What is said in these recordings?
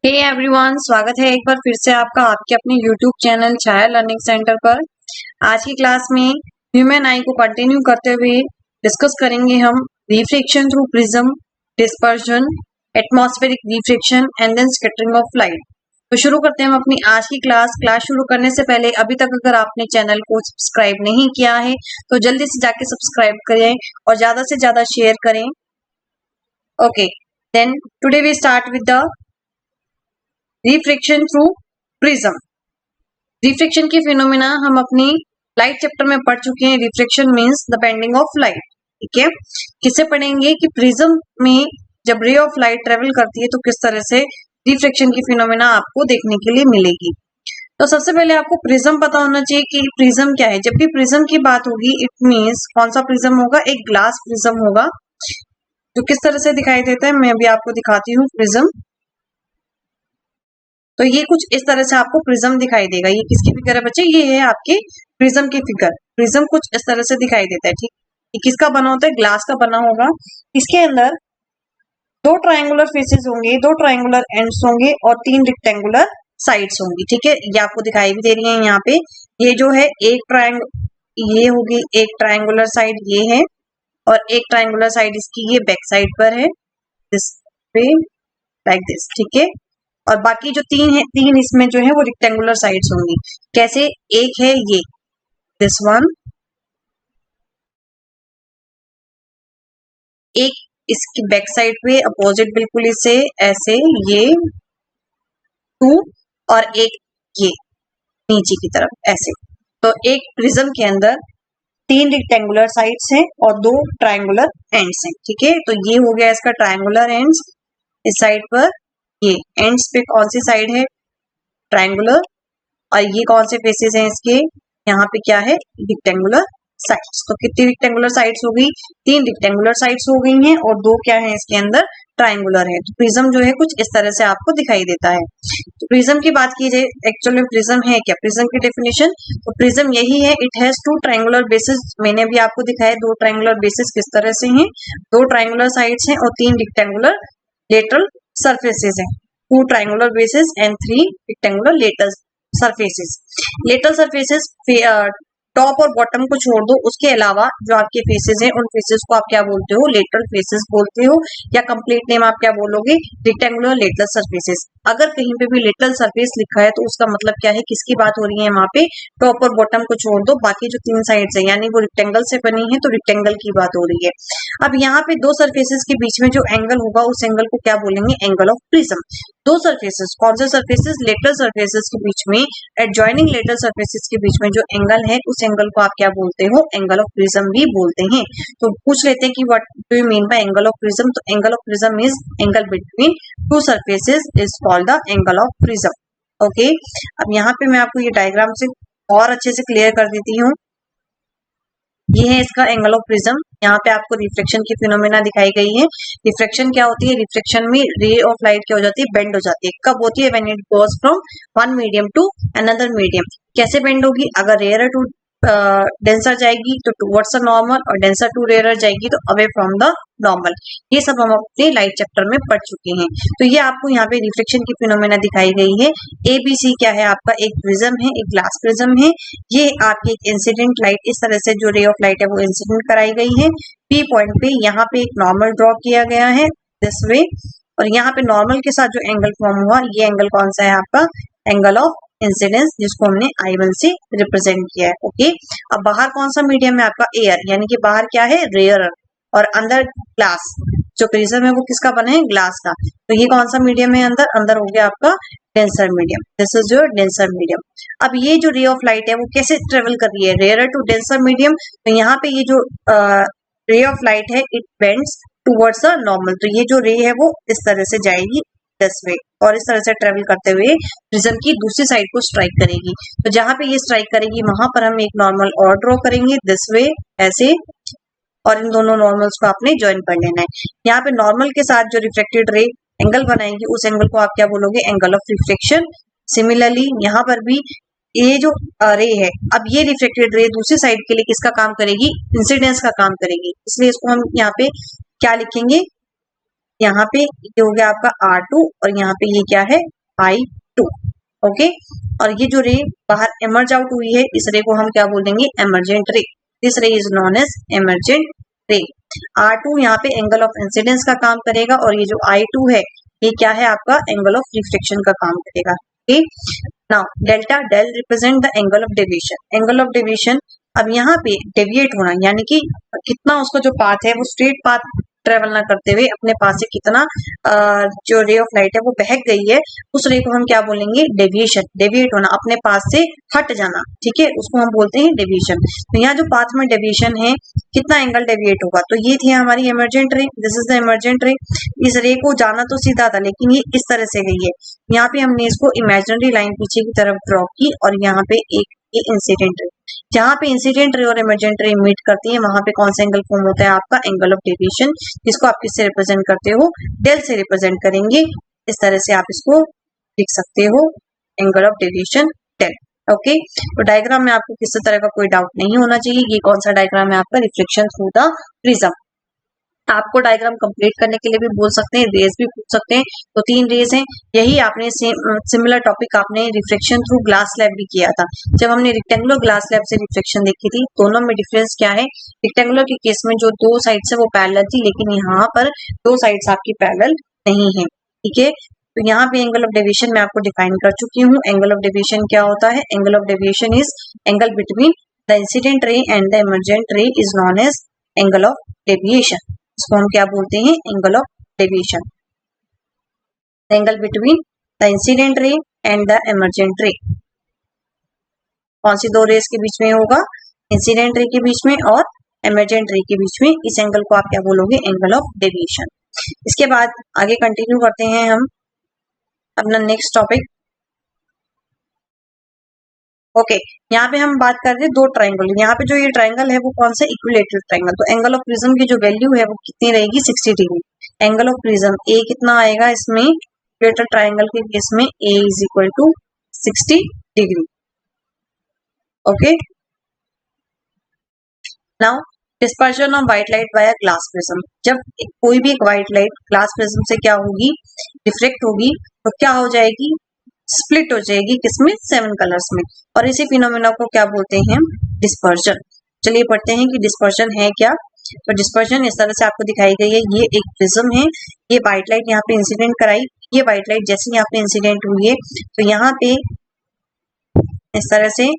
Hey everyone, स्वागत है एक बार फिर से आपका आपके अपने यूट्यूब चैनल छाया लर्निंग सेंटर पर। आज की क्लास में ह्यूमन आई को कंटिन्यू करते हुए डिस्कस करेंगे हम reflection through prism, dispersion, atmospheric reflection and then scattering of light. तो शुरू करते हैं हम अपनी आज की क्लास शुरू करने से पहले अभी तक अगर आपने चैनल को सब्सक्राइब नहीं किया है तो जल्दी से जाके सब्सक्राइब करें और ज्यादा से ज्यादा शेयर करें। Okay, then today we start with the reflection through prism. Reflection की फिनोमेना हम अपनी लाइट चैप्टर में पढ़ चुके हैं। Reflection means the bending of light. ठीक है, किससे पढ़ेंगे कि प्रिज्म में जब रे ऑफ लाइट ट्रेवल करती है तो किस तरह से रिफ्लेक्शन की फिनोमेना आपको देखने के लिए मिलेगी। तो सबसे पहले आपको प्रिज्म पता होना चाहिए कि प्रिज्म क्या है। जब भी प्रिज्म की बात होगी इट मींस कौन सा प्रिज्म होगा, एक ग्लास प्रिज्म होगा जो किस तरह से दिखाई देता है मैं अभी आपको दिखाती हूँ। प्रिज्म तो ये कुछ इस तरह से आपको प्रिज्म दिखाई देगा। ये किसकी फिगर है बच्चे? ये है आपके प्रिज्म की फिगर। प्रिज्म कुछ इस तरह से दिखाई देता है। ठीक, ये किसका बना होता है? ग्लास का बना होगा। इसके अंदर दो ट्रायंगुलर फेसेस होंगे, दो ट्रायंगुलर एंड्स होंगे और तीन रेक्टेंगुलर साइड्स होंगी। ठीक है, ये आपको दिखाई भी दे रही है यहाँ पे। ये जो है एक ट्रायंगल, ये होगी एक ट्रायंगुलर साइड ये है और एक ट्रायंगुलर साइड इसकी ये बैक साइड पर है, दिस वे लाइक दिस। ठीक है, और बाकी जो तीन इसमें जो है वो रेक्टेंगुलर साइड्स होंगी। कैसे? एक है ये दिस वन, एक इसकी बैक साइड पे अपोजिट बिल्कुल इसे ऐसे ये टू, और एक ये नीचे की तरफ ऐसे। तो एक प्रिज्म के अंदर तीन रेक्टेंगुलर साइड्स हैं और दो ट्रायंगुलर एंड्स हैं। ठीक है, तो ये हो गया इसका ट्रायंगुलर एंड्स। इस साइड पर ये एंड्स पे कौन सी साइड है? ट्रायंगुलर। और ये कौन से फेसेस हैं इसके? यहाँ पे क्या है? Rectangular sides. तो कितनी रेक्टेंगुलर साइड्स हो गई? तीन रेक्टेंगुलर साइड्स हो गई हैं और दो क्या है इसके अंदर? ट्रायंगुलर है। तो प्रिज्म जो है कुछ इस तरह से आपको दिखाई देता है। तो प्रिज्म की बात की जाए, एक्चुअली प्रिज्म है क्या? प्रिज्म की डेफिनेशन, तो प्रिज्म यही है, it has two triangular bases. मैंने भी आपको दिखाया दो ट्रायंगुलर बेसिस किस तरह से हैं, दो ट्रायंगुलर साइड्स हैं और तीन रेक्टेंगुलर लेटरल सरफेसेस हैं। Two triangular bases and three rectangular lateral surfaces. Lateral surfaces top और बॉटम को छोड़ दो, उसके अलावा जो आपके फेसेस हैं उन फेसेस को आप क्या बोलते हो? लेटरल फेसेस बोलते हो, या कंप्लीट नेम आप क्या बोलोगे? Rectangular lateral surfaces. अगर कहीं पे भी लेटरल सरफेस लिखा है तो उसका मतलब क्या है? किसकी बात हो रही है वहां पे? टॉप और बॉटम को छोड़ दो, बाकी जो तीन साइड्स है यानी वो रेक्टेंगल से बनी है तो रेक्टेंगल की बात हो रही है। अब यहाँ पे दो सरफेसेस के बीच में जो एंगल होगा उस एंगल को क्या बोलेंगे? Angle of prism. दो सरफेसेस, कौन से सरफेसेस? लेटरल सरफेसेस के बीच में, एडजॉइनिंग लेटरल सरफेसेस के बीच में जो एंगल है उस एंगल को आप क्या बोलते हो? एंगल ऑफ प्रिज्म भी बोलते हैं। तो पूछ लेते हैं कि what do you mean by angle of prism. तो angle of prism is angle between two surfaces is called the angle of prism. Okay, अब यहाँ पे मैं आपको ये डायग्राम से और अच्छे से क्लियर कर देती हूँ। ये है इसका एंगल ऑफ प्रिज्म। यहाँ पे आपको रिफ्लेक्शन की फिनोमेना दिखाई गई है। रिफ्लेक्शन क्या होती है? रिफ्लेक्शन में रे ऑफ लाइट क्या हो जाती है? बेंड हो जाती है। कब होती है? When it goes from one medium to another medium. कैसे बेंड होगी? अगर रेयर टू डेंसर जाएगी तो टुवर्ड्स द नॉर्मल, और डेंसर टू रेयर जाएगी तो अवे फ्रॉम द नॉर्मल। ये सब हम अपने लाइट चैप्टर में पढ़ चुके हैं। तो ये आपको यहाँ पे रिफ्लेक्शन की फिनोमेना दिखाई गई है। ABC क्या है आपका? एक प्रिज्म है, एक ग्लास प्रिज्म है। ये आपकी एक इंसिडेंट लाइट, इस तरह से जो रे ऑफ लाइट है वो इंसिडेंट कराई गई है। P पॉइंट पे यहाँ पे एक नॉर्मल ड्रॉ किया गया है दिस वे, और यहाँ पे नॉर्मल के साथ जो एंगल फॉर्म हुआ ये एंगल कौन सा है आपका? एंगल ऑफ इंसिडेंस, जिसको हमने I1 से रिप्रेजेंट किया है। ओके, अब बाहर कौन सा मीडियम है आपका? एयर, यानी कि बाहर क्या है? रेयर, और अंदर ग्लास। जो प्रिज्म है वो किसका बना है? ग्लास का। तो ये कौन सा मीडियम है? अंदर हो गया आपका denser medium. This is your denser medium. अब ये जो रे ऑफ लाइट है वो कैसे ट्रेवल कर रही है? Rare to denser medium. तो यहाँ पे ये जो रे ऑफ लाइट है it bends towards a normal. तो ये जो रे है वो इस तरह से जाएगी दिस वे, और इस तरह से ट्रेवल करते हुए प्रिज्म की दूसरी साइड को स्ट्राइक करेगी। तो जहां पे ये स्ट्राइक करेगी वहां पर हम एक नॉर्मल और ड्रॉ करेंगे दिस वे ऐसे, और इन दोनों नॉर्मल्स को आपने ज्वाइन कर लेना है। यहाँ पे नॉर्मल के साथ जो रिफ्लेक्टेड रे एंगल बनाएंगे उस एंगल को आप क्या बोलोगे? Angle of reflection. सिमिलरली यहाँ पर भी ये जो रे है, अब ये रिफ्लेक्टेड रे दूसरी साइड के लिए किसका काम करेगी? इंसिडेंस का काम करेगी। इसलिए इसको हम यहाँ पे क्या लिखेंगे? यहाँ पे ये हो गया आपका R2 और यहाँ पे ये क्या है? I2। ओके, और ये जो रे बाहर एमर्ज आउट हुई है, इस रे को हम क्या बोलेंगे, एमर्जेंट रे। दिस रे इज नोन एज एमर्जेंट रे। R2 यहाँ पे एंगल ऑफ इंसिडेंस का काम करेगा, और ये जो I2 है ये क्या है आपका, एंगल ऑफ रिफ्लेक्शन का काम करेगा। Okay, now delta, del represent the angle of deviation. Angle of deviation, अब यहाँ पे डेविएट होना यानी कि कितना उसका जो पाथ है वो स्ट्रेट पाथ ट्रेवल ना करते हुए अपने पास से कितना जो रे ऑफ लाइट है वो बहक गई है, उस रे को हम क्या बोलेंगे, डेविएशन। डेविएट होना, अपने पास से हट जाना, ठीक है, उसको हम बोलते हैं डेविएशन। तो यहाँ जो पाथ में डेविएशन है, कितना एंगल डेविएट होगा, तो ये थी हमारी emergent ray, this is the emergent रे। इस रे को जाना तो सीधा था, लेकिन ये इस तरह से गई है। यहाँ पे हमने इसको इमेजिनरी लाइन पीछे की तरफ ड्रॉ की, और यहाँ पे एक इंसिडेंट रे, जहाँ पे इंसिडेंट रे और इमरजेंट रे मीट करती है, वहां पे कौन सा एंगल फॉर्म होता है, आपका एंगल ऑफ डेविएशन, जिसको आप किससे रिप्रेजेंट करते हो, डेल से रिप्रेजेंट करेंगे। इस तरह से आप इसको लिख सकते हो, angle of deviation del. Okay, तो डायग्राम में आपको किसी तरह का कोई डाउट नहीं होना चाहिए। ये कौन सा डायग्राम है आपका, रिफ्लेक्शन थ्रू द प्रिज्म। आपको डायग्राम कंप्लीट करने के लिए भी बोल सकते हैं, रेज भी पूछ सकते हैं। तो 3 रेज हैं, यही आपने सिमिलर टॉपिक आपने रिफ्लेक्शन थ्रू ग्लास स्लैब भी किया था, जब हमने रेक्टेंगुलर ग्लास स्लैब से रिफ्लेक्शन देखी थी। दोनों में डिफरेंस क्या है, रेक्टेंगुलर के केस में जो 2 साइड्स है वो पैरेलल थी, लेकिन यहाँ पर 2 साइड्स आपकी पैरेलल नहीं है, ठीक है। तो यहाँ पे एंगल ऑफ डेविएशन मैं आपको डिफाइन कर चुकी हूँ। एंगल ऑफ डेविएशन क्या होता है, angle of deviation is angle between the incident ray and the emergent ray is known as angle of deviation. इसको हम क्या बोलते हैं, angle of deviation. Angle between the incident ray and the emergent ray, कौन सी 2 race के बीच में होगा, incident ray के बीच में और इमरजेंट रे के बीच में। इस एंगल को आप क्या बोलोगे, एंगल ऑफ डेविएशन। इसके बाद आगे कंटिन्यू करते हैं हम अपना नेक्स्ट टॉपिक। ओके, यहाँ पे हम बात कर रहे हैं 2 ट्राइंगल। यहाँ पे जो ये ट्राइंगल है वो कौन सा, इक्विलेटरल ट्राइंगल। तो एंगल ऑफ प्रिज्म की जो वैल्यू है वो कितनी रहेगी, 60 degree. Angle of prism A कितना आएगा इसमें, इक्विलेटरल ट्राइंगल के केस में A is equal to 60 degree. Okay, now dispersion of white light via glass prism. जब कोई भी एक व्हाइट लाइट ग्लास प्रिज्म से क्या होगी, रिफ्लेक्ट होगी, तो क्या हो जाएगी, स्प्लिट हो जाएगी, किसमें, 7 कलर्स में। और इसी फिनोमेना को क्या बोलते हैं, डिस्पर्शन। चलिए पढ़ते हैं कि डिस्पर्शन है क्या। तो डिस्पर्शन इस तरह से आपको दिखाई गई है, ये एक प्रिज्म है, ये व्हाइट लाइट यहाँ पे इंसिडेंट कराई, ये व्हाइट लाइट जैसे यहाँ पे इंसिडेंट हुई है, तो यहाँ पे इस तरह से,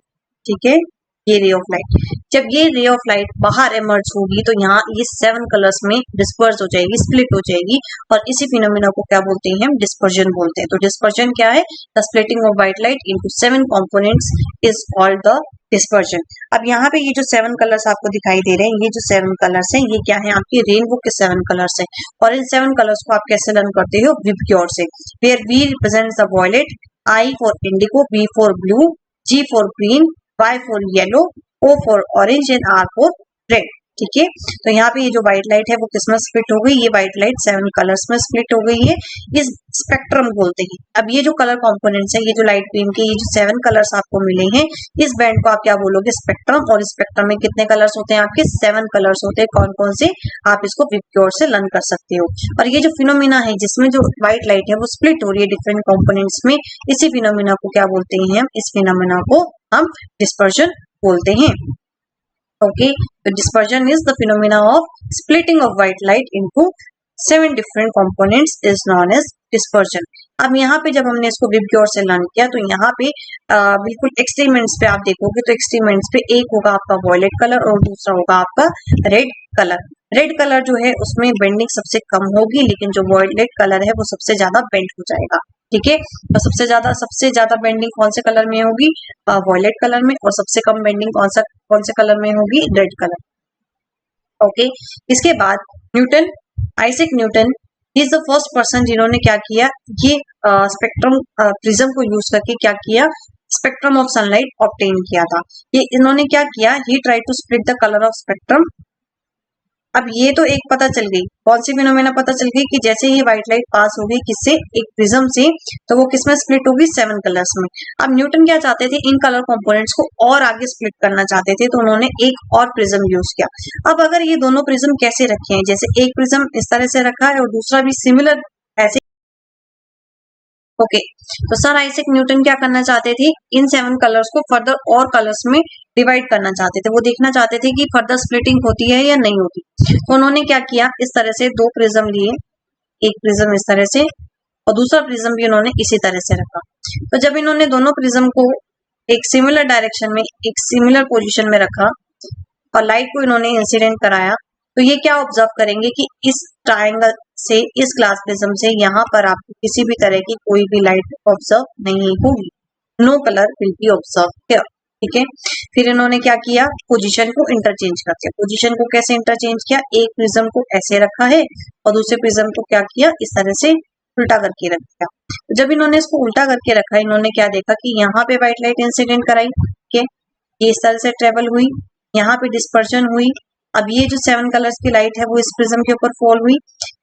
ठीक है, ये रे ऑफ लाइट, जब ये रे ऑफ लाइट बाहर इमर्ज होगी तो यहाँ ये 7 कलर्स में डिस्पर्स हो जाएगी, स्प्लिट हो जाएगी, और इसी फिनोमेना को क्या बोलते हैं, हम डिस्पर्जन बोलते हैं। तो डिस्पर्जन क्या है, the splitting of white light into 7 components is called the dispersion. अब यहाँ पे ये जो 7 कलर्स आपको दिखाई दे रहे हैं, ये जो 7 कलर्स हैं, ये क्या है, आपके रेनबो के 7 कलर्स हैं। और इन 7 कलर्स को आप कैसे लर्न करते हो, विबग्योर से, where we represents the violet, I for indigo, B for blue, G for green, Y for yellow, O for orange and R for red, ठीक है। तो यहाँ पे ये जो व्हाइट लाइट है वो किसमें स्प्लिट हो गई, ये व्हाइट लाइट 7 कलर्स में स्प्लिट हो गई है, इस स्पेक्ट्रम बोलते हैं। अब ये जो कलर कॉम्पोनेंट्स है, ये जो लाइट बीम के ये जो 7 कलर्स आपको मिले हैं, इस बैंड को आप क्या बोलोगे, स्पेक्ट्रम। और स्पेक्ट्रम में कितने कलर्स होते हैं, आपके 7 कलर्स होते हैं। कौन कौन से, आप इसको विबग्योर से लर्न कर सकते हो। और ये जो फिनोमिना है जिसमें जो व्हाइट लाइट है वो स्प्लिट हो रही है डिफरेंट कॉम्पोनेंट्स में, इसी फिनोमिना को क्या बोलते हैं, इस फिनोमिना को हम डिस्पर्जन बोलते हैं। ओके, तो dispersion is the phenomena of splitting of white light into 7 different components is known as dispersion. अब यहाँ पे जब हमने इसको विबग्योर से लर्न किया, तो यहाँ पे बिल्कुल एक्सट्रीमेंट्स पे आप देखोगे तो एक्सट्रीमेंट्स पे एक होगा आपका वॉयलेट कलर और दूसरा होगा आपका रेड कलर। रेड कलर जो है उसमें बेंडिंग सबसे कम होगी, लेकिन जो वॉयलेट कलर है वो सबसे ज्यादा बेंड हो जाएगा, ठीक है। तो सबसे ज्यादा बेंडिंग कौन से कलर में होगी, वॉयलेट कलर में, और सबसे कम बेंडिंग कौन से कलर में होगी, रेड कलर। ओके, इसके बाद Newton, Isaac Newton is the first person जिन्होंने क्या किया, ये स्पेक्ट्रम प्रिज्म को यूज करके क्या किया, स्पेक्ट्रम ऑफ सनलाइट ऑब्टेन किया था। ये इन्होंने क्या किया, he try to split the colour of spectrum. अब ये तो एक पता चल गई, कौन सी फिनोमेना पता चल गई, कि जैसे ही व्हाइट लाइट पास होगी किससे, एक प्रिज्म से, तो वो किसमें स्प्लिट होगी, 7 कलर्स में। अब न्यूटन क्या चाहते थे, इन कलर कंपोनेंट्स को और आगे स्प्लिट करना चाहते थे, तो उन्होंने एक और प्रिज्म यूज किया। अब अगर ये दोनों प्रिज्म कैसे रखे हैं, जैसे एक प्रिज्म इस तरह से रखा है और दूसरा भी सिमिलर ऐसे ओके, तो सर आइजैक न्यूटन क्या करना चाहते थे, इन 7 कलर्स को फर्दर और कलर्स में डिवाइड करना चाहते थे। वो देखना चाहते थे कि फर्दर स्प्लिटिंग होती है या नहीं होती। तो उन्होंने क्या किया, इस तरह से 2 प्रिज्म लिए, एक प्रिज्म इस तरह से और दूसरा प्रिज्म भी उन्होंने इसी तरह से रखा। तो जब इन्होंने दोनों प्रिज्म को एक सिमिलर डायरेक्शन में, एक सिमिलर पोजीशन में रखा और लाइट को इन्होंने इंसिडेंट कराया, तो ये क्या ऑब्जर्व करेंगे कि इस ट्रायंगल से, इस ग्लास प्रिज्म से यहाँ पर आपको किसी भी तरह की कोई भी लाइट ऑब्जर्व नहीं होगी। No colour will be observe here. ठीक है, फिर इन्होंने क्या किया, पोजीशन को इंटरचेंज कर दिया। पोजीशन को कैसे इंटरचेंज किया, एक प्रिज्म को ऐसे रखा है और दूसरे प्रिज्म को क्या किया, इस तरह से उल्टा करके रख दिया। जब इन्होंने इसको उल्टा करके रखा, इन्होंने क्या देखा कि यहाँ पे व्हाइट लाइट इंसिडेंट कराई, ठीक है, ये इस तरह से ट्रेवल हुई, यहाँ पे डिस्पर्जन हुई। अब ये जो 7 कलर्स की लाइट है वो इस प्रिज्म के ऊपर फॉल हुई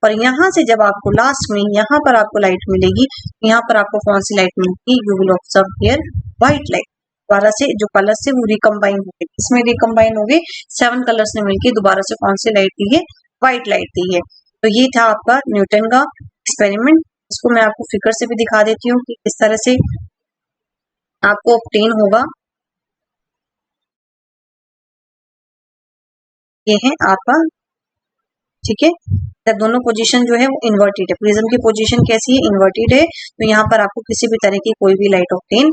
और यहाँ से जब आपको लास्ट में यहाँ पर आपको लाइट मिलेगी, यहाँ पर आपको कौन सी लाइट मिलेगी, you will observe here white light. दोबारा से जो कलर्स से वो रिकम्बाइन हो गए, इसमें रिकम्बाइन हो गए, 7 कलर्स ने मिलकर दोबारा से कौन सी लाइट दी है, व्हाइट लाइट दी है। तो ये था आपका न्यूटन का एक्सपेरिमेंट। इसको मैं आपको फिगर से भी दिखा देती हूँ कि किस तरह से आपको ऑब्टेन होगा। ये है आपका, ठीक है, जब दोनों पोजीशन जो है वो इन्वर्टेड है, प्रिज्म की पोजीशन कैसी है, इन्वर्टेड है, तो यहाँ पर आपको किसी भी तरह की कोई भी लाइट ऑब्टेन,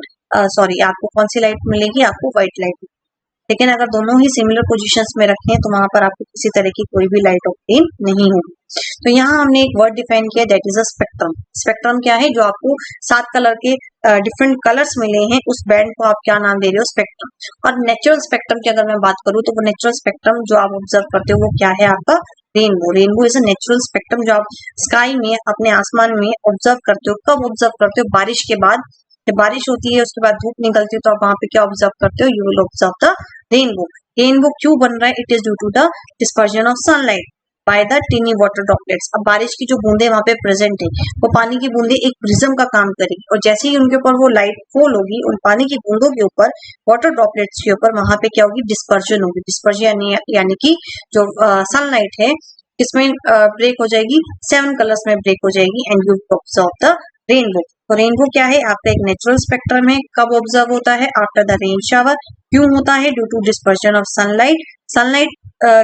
सॉरी, आपको कौन सी लाइट मिलेगी, आपको व्हाइट लाइट। लेकिन अगर दोनों ही सिमिलर पोजीशंस में रखें तो वहां पर आपको किसी तरह की कोई भी लाइट ऑब्टेन नहीं होगी। तो यहाँ हमने एक वर्ड डिफाइन किया, that is a spectrum. Spectrum क्या है, जो आपको 7 कलर के डिफरेंट कलर्स मिले हैं, उस बैंड को आप क्या नाम दे रहे हो, स्पेक्ट्रम। और नेचुरल स्पेक्ट्रम की अगर मैं बात करूँ तो वो नेचुरल स्पेक्ट्रम जो आप ऑब्जर्व करते हो वो क्या है, आपका rainbow. Rainbow is a natural spectrum जो आप स्काई में, अपने आसमान में ऑब्जर्व करते हो। कब ऑब्जर्व करते हो, बारिश के बाद। जब बारिश होती है उसके बाद धूप निकलती है तो आप वहां पे क्या ऑब्जर्व करते हो, you will observe the rainbow. Rainbow क्यों बन रहा है, it is due to the dispersion of sunlight by the tiny water droplets. अब बारिश की जो बूंदे वहां पे प्रेजेंट है, वो पानी की बूंदे एक प्रिज्म का काम करेगी और जैसे ही उनके ऊपर वो लाइट फॉल होगी, उन पानी की बूंदों के ऊपर, वाटर ड्रॉपलेट्स के ऊपर, वहां पे क्या होगी, डिस्पर्जन होगी। डिस्पर्जन यानी कि जो सनलाइट है इसमें ब्रेक हो जाएगी, 7 कलर्स में ब्रेक हो जाएगी and you observe the rainbow. तो रेनबो क्या है, आपका एक नेचुरल स्पेक्ट्रम है। कब ऑब्जर्व होता है, आफ्टर द रेन शावर। क्यों होता है, due to dispersion of sunlight. Sunlight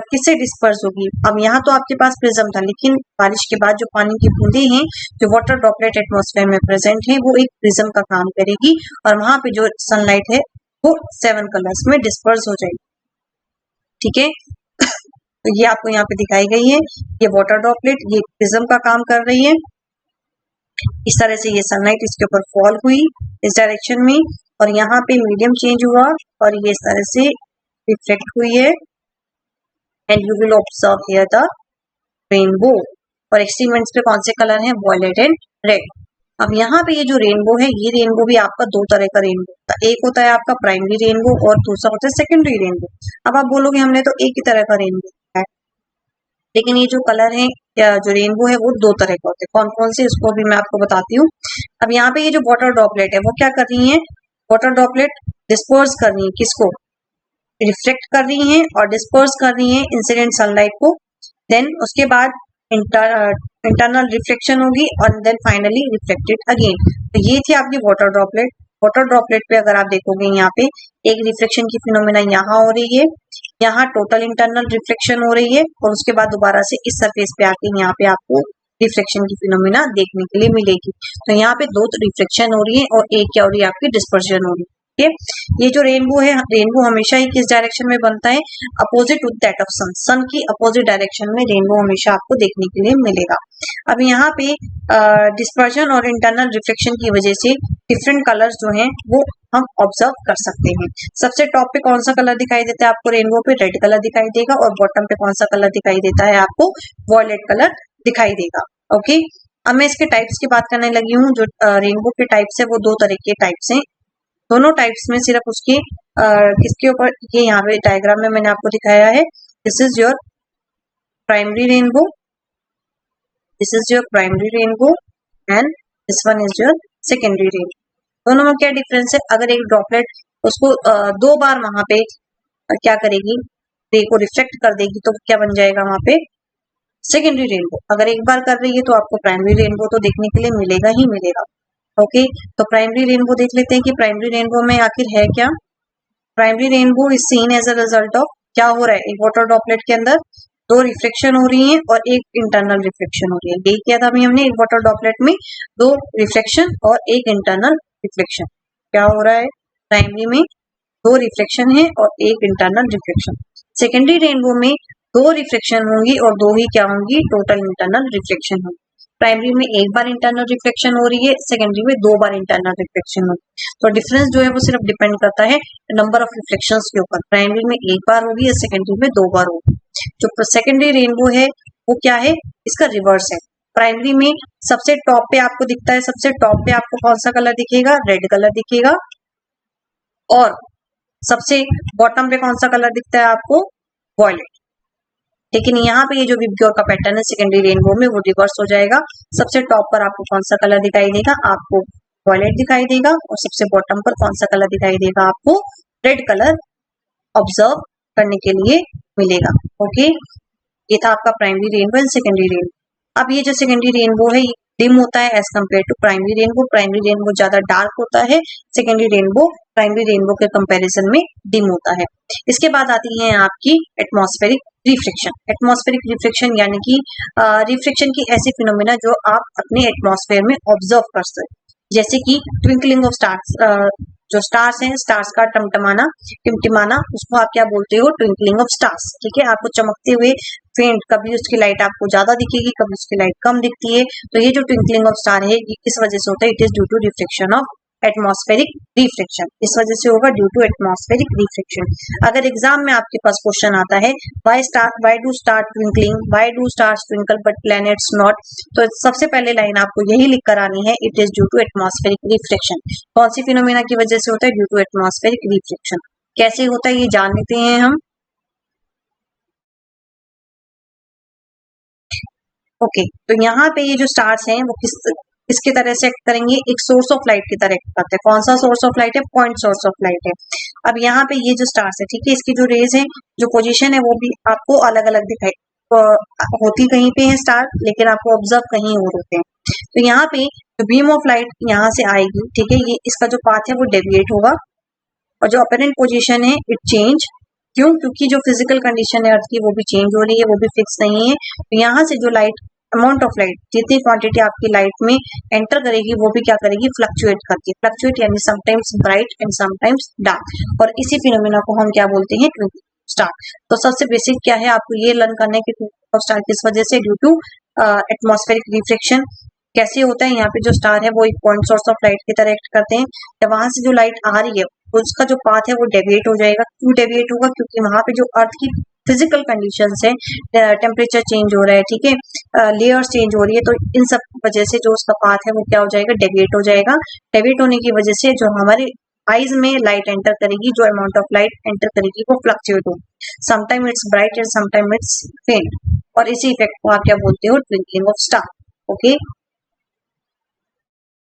किससे डिस्पर्स होगी, अब यहाँ तो आपके पास प्रिज्म था, लेकिन बारिश के बाद जो पानी की बूंदे हैं, जो वाटर ड्रॉपलेट एटमॉस्फेयर में प्रेजेंट है, वो एक प्रिज्म का काम करेगी और वहां पे जो सनलाइट है वो 7 कलर्स में डिस्पर्स हो जाएगी। ठीक है, तो ये आपको यहाँ पे दिखाई गई है, ये वाटर ड्रॉपलेट ये प्रिज्म का काम कर रही है। इस तरह से ये सनलाइट इसके ऊपर फॉल हुई इस डायरेक्शन में और यहाँ पे मीडियम चेंज हुआ और ये इस तरह से रिफ्लेक्ट हुई है and you will observe here the rainbow. और एक्सट्रीमेंट्स पे कौन से कलर हैं, वॉयलेट एंड रेड। अब यहाँ पे ये जो रेनबो है, ये रेनबो भी आपका 2 तरह का रेनबो होता है। एक होता है आपका प्राइमरी रेनबो और दूसरा होता है सेकेंडरी रेनबो। अब आप बोलोगे हमने तो एक ही तरह का रेनबो है, लेकिन ये जो कलर है या जो रेनबो है वो 2 तरह का होते हैं। कौन कौन से, इसको भी मैं आपको बताती हूँ। अब यहाँ पे ये जो वाटर ड्रॉपलेट है वो क्या कर रही है, वाटर ड्रॉपलेट डिस्पर्स कर रही है, किसको, रिफ्लेक्ट कर रही है और डिस्पर्स कर रही है इंसिडेंट सनलाइट को। देन उसके बाद इंटरनल रिफ्लेक्शन होगी और देन फाइनली रिफ्लेक्टेड अगेन। तो ये थी आपकी वाटर ड्रॉपलेट। वाटर ड्रॉपलेट पे अगर आप देखोगे यहाँ पे एक रिफ्लेक्शन की फिनोमेना यहाँ हो रही है, यहाँ टोटल इंटरनल रिफ्लेक्शन हो रही है और उसके बाद दोबारा से इस सरफेस पे आके यहाँ पे आपको रिफ्लेक्शन की फिनोमेना देखने के लिए मिलेगी। तो यहाँ पे 2 रिफ्लेक्शन हो रही है और एक क्या हो रही है, आपकी डिस्पर्जन हो रही है। ये जो रेनबो है, रेनबो हमेशा ही किस डायरेक्शन में बनता है, अपोजिट टू दैट ऑफ सन। सन की अपोजिट डायरेक्शन में रेनबो हमेशा आपको देखने के लिए मिलेगा। अब यहाँ पे डिस्पर्जन और इंटरनल रिफ्लेक्शन की वजह से डिफरेंट कलर्स जो हैं वो हम ऑब्जर्व कर सकते हैं। सबसे टॉप पे कौन सा कलर दिखाई देता है आपको, रेनबो पे रेड कलर दिखाई देगा और बॉटम पे कौन सा कलर दिखाई देता है आपको, वॉयलेट कलर दिखाई देगा। ओके, अब मैं इसके टाइप्स की बात करने लगी हूँ। जो रेनबो के टाइप्स है वो 2 तरह के टाइप्स हैं। दोनों टाइप्स में सिर्फ उसके किसके ऊपर, ये यहाँ पे डायग्राम में मैंने आपको दिखाया है, this is your primary rainbow, this is your primary rainbow and this one is your secondary rainbow. दोनों में क्या डिफरेंस है, अगर एक ड्रॉपलेट उसको 2 बार वहां पे क्या करेगी, रे को रिफ्लेक्ट कर देगी तो क्या बन जाएगा वहां पे, सेकेंडरी रेनबो। अगर एक बार कर रही है तो आपको प्राइमरी रेनबो तो देखने के लिए मिलेगा ही मिलेगा। ओके, तो प्राइमरी रेनबो देख लेते हैं कि प्राइमरी रेनबो में आखिर है क्या। Primary rainbow is seen as a result of, क्या हो रहा है, एक वाटर ड्रॉपलेट के अंदर दो रिफ्लेक्शन हो रही है और एक इंटरनल रिफ्लेक्शन हो रही है। यही किया था अभी हमने, एक वाटर ड्रॉपलेट में दो रिफ्लेक्शन और एक इंटरनल रिफ्लेक्शन। क्या हो रहा है, प्राइमरी में दो रिफ्लेक्शन है और एक इंटरनल रिफ्लेक्शन। सेकेंडरी रेनबो में दो रिफ्लेक्शन होंगी और दो ही क्या होंगी, टोटल इंटरनल रिफ्लेक्शन होंगी। प्राइमरी में एक बार इंटरनल रिफ्लेक्शन हो रही है, सेकेंडरी में दो बार इंटरनल रिफ्लेक्शन हो रही है। तो डिफरेंस जो है वो सिर्फ डिपेंड करता है नंबर ऑफ रिफ्लेक्शंस के ऊपर। प्राइमरी में एक बार होगी, सेकेंडरी में दो बार होगी। जो सेकेंडरी रेनबो है वो क्या है, इसका रिवर्स है। प्राइमरी में सबसे टॉप पे आपको दिखता है, सबसे टॉप पे आपको कौन सा कलर दिखेगा, रेड कलर दिखेगा, और सबसे बॉटम पे कौन सा कलर दिखता है आपको, वॉयलेट। लेकिन यहाँ पे ये जो विबग्योर का पैटर्न है सेकेंडरी रेनबो में वो रिवर्स हो जाएगा। सबसे टॉप पर आपको कौन सा कलर दिखाई देगा, आपको वॉयलेट दिखाई देगा, और सबसे बॉटम पर कौन सा कलर दिखाई देगा, आपको रेड कलर ऑब्जर्व करने के लिए मिलेगा। ओके, ये था आपका primary rainbow and secondary rainbow. अब ये जो सेकेंडरी रेनबो है डिम होता है as compare to primary rainbow. Primary rainbow ज्यादा डार्क होता है, सेकेंडरी रेनबो प्राइमरी रेनबो के कंपैरिजन में डिम होता है। इसके बाद आती है आपकी एटमॉस्फेरिक रिफ्लेक्शन। एटमॉस्फेरिक रिफ्लेक्शन यानी कि रिफ्लेक्शन की ऐसी फिनोमिना जो आप अपने एटमॉस्फेयर में ऑब्जर्व कर सकते, जैसे कि ट्विंकलिंग ऑफ स्टार्स। जो स्टार्स हैं, स्टार्स का टिमटिमाना, उसको आप क्या बोलते हो, ट्विंकलिंग ऑफ स्टार्स। ठीक है, आपको चमकते हुए फेंट, कभी उसकी लाइट आपको ज्यादा दिखेगी, कभी उसकी लाइट कम दिखती है। तो ये जो ट्विंकलिंग ऑफ स्टार है ये किस वजह से होता है, it is due to reflection of atmospheric reflection. इस वजह से होगा ड्यू टू एटमॉस्फेरिक रिफ्लेक्शन। अगर एग्जाम में आपके पास क्वेश्चन आता है why do star twinkling, why do stars twinkle but planets not, तो सबसे पहले लाइन आपको यही लिख कर आनी है, it is due to atmospheric reflection. कौन सी फिनोमेना की वजह से होता है, ड्यू टू एटमॉस्फेरिक रिफ्लेक्शन। कैसे होता है ये जान लेते हैं हम। ओके, तो यहाँ पे ये जो स्टार्स हैं वो किसके तरह से एक्ट करेंगे, एक सोर्स ऑफ लाइट की तरह एक्ट करते हैं। कौन सा सोर्स ऑफ लाइट है, पॉइंट सोर्स ऑफ लाइट है। अब यहाँ पे ये जो स्टार्स है, ठीक है, इसकी जो रेज है, जो पोजीशन है, वो भी आपको अलग अलग दिखाई होती कहीं पे है स्टार, लेकिन आपको ऑब्जर्व कहीं और होते हैं। तो यहाँ पे जो बीम ऑफ लाइट यहाँ से आएगी, ठीक है, ये इसका जो पाथ है वो डेविएट होगा, और जो अपरेंट पोजीशन है इट चेंज। क्यों, क्योंकि जो फिजिकल कंडीशन है अर्थ की वो भी चेंज हो रही है, वो भी फिक्स नहीं है। तो यहाँ से जो लाइट, अमाउंट ऑफ लाइट, जितनी क्वांटिटी आपकी लाइट में एंटर करेगी वो भी क्या करेगी, फ्लक्चुएट करती है। फ्लक्चुएट यानी sometimes bright and sometimes dark, और इसी फिनोमेना को हम क्या बोलते हैं, ट्विंकलिंग स्टार। तो सबसे बेसिक क्या है, आपको ये लर्न करना है कि ट्विंकलिंग स्टार किस वजह से, ड्यू टू एटमॉस्फेरिक रिफ्लेक्शन। कैसे होता है, यहाँ पे जो स्टार है वो एक पॉइंट सोर्स ऑफ लाइट की तरह एक्ट करते हैं। जब वहां से जो लाइट आ रही है उसका जो पाथ है वो डेविएट हो जाएगा। क्यों डेविएट होगा, क्योंकि वहां पे जो अर्थ की फिजिकल कंडीशंस है, टेम्परेचर चेंज हो रहा है, ठीक है, लेयर्स चेंज हो रही है, तो इन सब वजह से जो उसका पाथ है वो क्या हो जाएगा, डेविएट हो जाएगा। डेविएट होने की वजह से जो हमारे आईज में लाइट एंटर करेगी, जो अमाउंट ऑफ लाइट एंटर करेगी वो फ्लक्चुएट होगी। Sometime it's bright and sometime it's फेंट, और इसी इफेक्ट को आप क्या बोलते हो, ट्विंकलिंग ऑफ स्टार। ओके,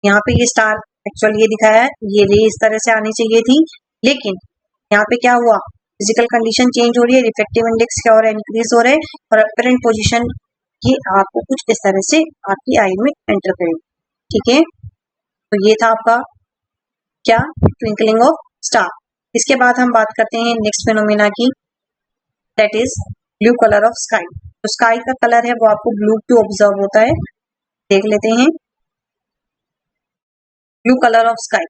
यहाँ पे ये स्टार एक्चुअल ये दिखाया है, ये रे इस तरह से आनी चाहिए थी, लेकिन यहाँ पे क्या हुआ, फिजिकल कंडीशन चेंज हो रही है, रिफ्लेक्टिव इंडेक्स क्या हो रहा है, इंक्रीज हो रहा है, और अपरेंट पोजीशन ये आपको कुछ इस तरह से आपकी आई में एंटर करेगी। ठीक है, तो ये था आपका क्या, ट्विंकलिंग ऑफ स्टार। इसके बाद हम बात करते हैं नेक्स्ट फिनोमेना की, that is blue colour of sky. तो स्काई का कलर है वो आपको ब्लू क्यों ऑब्जर्व होता है, देख लेते हैं। Blue colour of sky,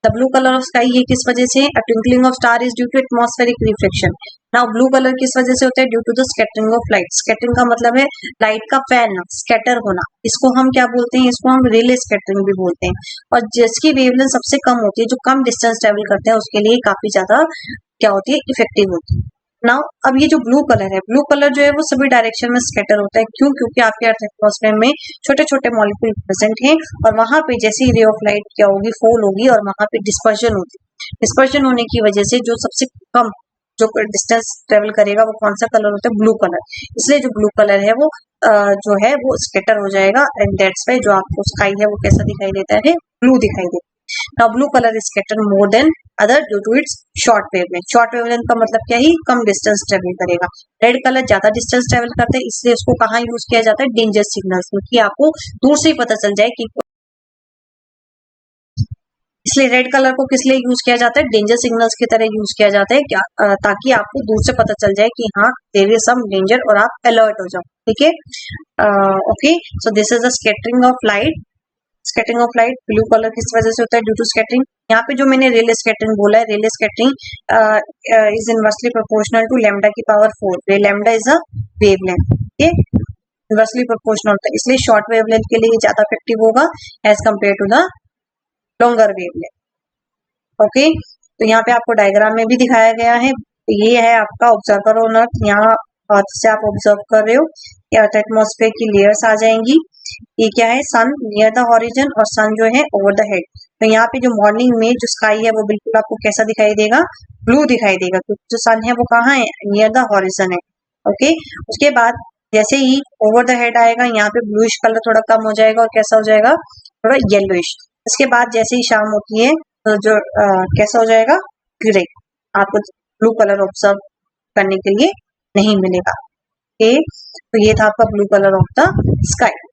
the blue colour of sky ये किस वजह से, a twinkling of star is due to atmospheric reflection. Now blue colour किस वजह से होता है, due to the scattering of light. Scattering का मतलब है लाइट का फैलना, स्कैटर होना। इसको हम क्या बोलते हैं, इसको हम रिले स्कैटरिंग भी बोलते हैं। और जिसकी वेवलेंथ सबसे कम होती है, जो कम डिस्टेंस ट्रेवल करते हैं, उसके लिए काफी ज्यादा क्या होती है, इफेक्टिव होती है। नाउ अब ये जो ब्लू कलर है, ब्लू कलर जो है वो सभी डायरेक्शन में स्कैटर होता है। क्यों, क्योंकि आपके अर्थ एटमॉस्फेयर में छोटे छोटे मॉलिक्यूल प्रेजेंट हैं, और वहां पे जैसी रे ऑफ लाइट क्या होगी, फॉल होगी, और वहां पे डिस्पर्जन होगी। डिस्पर्जन होने की वजह से जो सबसे कम जो डिस्टेंस ट्रेवल करेगा वो कौन सा कलर होता है, ब्लू कलर। इसलिए जो ब्लू कलर है वो जो है वो स्कैटर हो जाएगा, एंड दैट्स व्हाई जो आपको स्काई है वो कैसा दिखाई देता है, ब्लू दिखाई देता है। Now blue colour is scatter more than other due to its short wavelength. Short wavelength का मतलब क्या ही, कम डिस्टेंस ट्रेवल करेगा। रेड कलर ज्यादा डिस्टेंस ट्रेवल करता है, इसलिए उसको कहाँ यूज किया जाता है, डेंजर सिग्नल्स, क्योंकि आपको दूर से ही पता चल जाए कि इसलिए रेड कलर को किस लिए यूज किया जाता है, डेंजर सिग्नल्स की तरह यूज किया जाता है क्या, ताकि आपको दूर से पता चल जाए कि हाँ देयर इज सम डेंजर और आप अलर्ट हो जाओ, ठीक है। Okay, so this is the scattering of light. Scattering of light blue colour किस वजह से होता है, ड्यू टू स्कैटरिंग। यहाँ पे जो मैंने रेल स्कैटरिंग बोला है, Rayleigh scattering is inversely proportional to lambda की power 4, where lambda is a wavelength, ठीक है, इनवर्सली प्रोपोर्शनल होता है, इसलिए शॉर्ट वेवलेंथ के लिए ज्यादा इफेक्टिव होगा as compare to the longer wavelength. Okay, तो यहाँ पे आपको डायग्राम में भी दिखाया गया है, ये है आपका ऑब्जर्वर ऑन अर्थ। यहाँ अर्थ से आप ऑब्जर्व कर रहे हो कि अर्थ एटमॉस्फेयर की लेयर्स आ जाएंगी। ये क्या है, सन नियर द हॉरिजन और सन जो है ओवर द हेड। तो यहाँ पे जो मॉर्निंग में जो स्काई है वो बिल्कुल आपको कैसा दिखाई देगा, ब्लू दिखाई देगा, क्योंकि जो सन है वो कहाँ है, नियर द हॉरिजन है। ओके, उसके बाद जैसे ही ओवर द हेड आएगा, यहाँ पे ब्लूइश कलर थोड़ा कम हो जाएगा और कैसा हो जाएगा, थोड़ा येलोइश। इसके बाद जैसे ही शाम होती है तो जो कैसा हो जाएगा, ग्रे। आपको ब्लू कलर ऑब्जर्व करने के लिए नहीं मिलेगा। ओके, तो ये था आपका blue colour of the sky.